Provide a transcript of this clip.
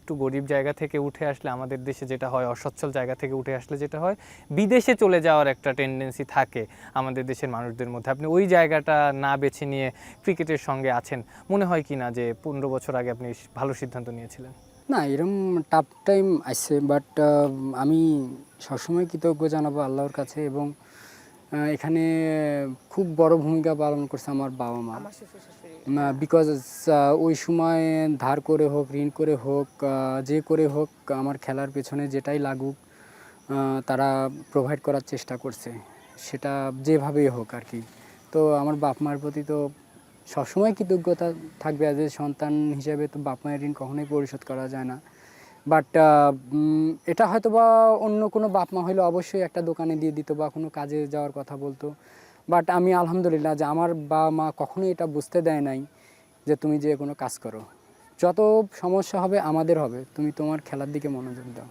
একটু গরিব জায়গা থেকে উঠে আসলে আমাদের দেশে যেটা হয়, অসচ্ছল জায়গা থেকে উঠে আসলে যেটা হয়, বিদেশে চলে যাওয়ার একটা টেন্ডেন্সি থাকে আমাদের দেশের মানুষদের মধ্যে। আপনি ওই জায়গাটা না বেছে নিয়ে ক্রিকেটের সঙ্গে আছেন, মনে হয় কি না যে 15 বছর আগে আপনি ভালো সিদ্ধান্ত নিয়েছিলেন? না, এরকম টাফ টাইম আসছে, বাট আমি সবসময় কৃতজ্ঞ জানাবো আল্লাহর কাছে, এবং এখানে খুব বড় ভূমিকা পালন করছে আমার বাবা মা। আমার শ্বশুর শাশুড়ি। বিকজ ওই সময় ধার করে হোক, ঋণ করে হোক, যে করে হোক, আমার খেলার পেছনে যেটাই লাগুক তারা প্রোভাইড করার চেষ্টা করছে, সেটা যেভাবেই হোক আর কি। তো আমার বাপ মার প্রতি তো সবসময় কৃতজ্ঞতা থাকবে। অ্যাজ এ সন্তান হিসেবে তো বাপ মায়ের ঋণ কখনোই পরিশোধ করা যায় না। বাট এটা হয়তো বা অন্য কোনো বাপ মা হইলে অবশ্যই একটা দোকানে দিয়ে দিত বা কোনো কাজে যাওয়ার কথা বলতো। বাট আমি আলহামদুলিল্লাহ যে আমার বাবা মা কখনোই এটা বুঝতে দেয় নাই যে তুমি যে কোনো কাজ করো, যত সমস্যা হবে আমাদের হবে, তুমি তোমার খেলার দিকে মনোযোগ দাও।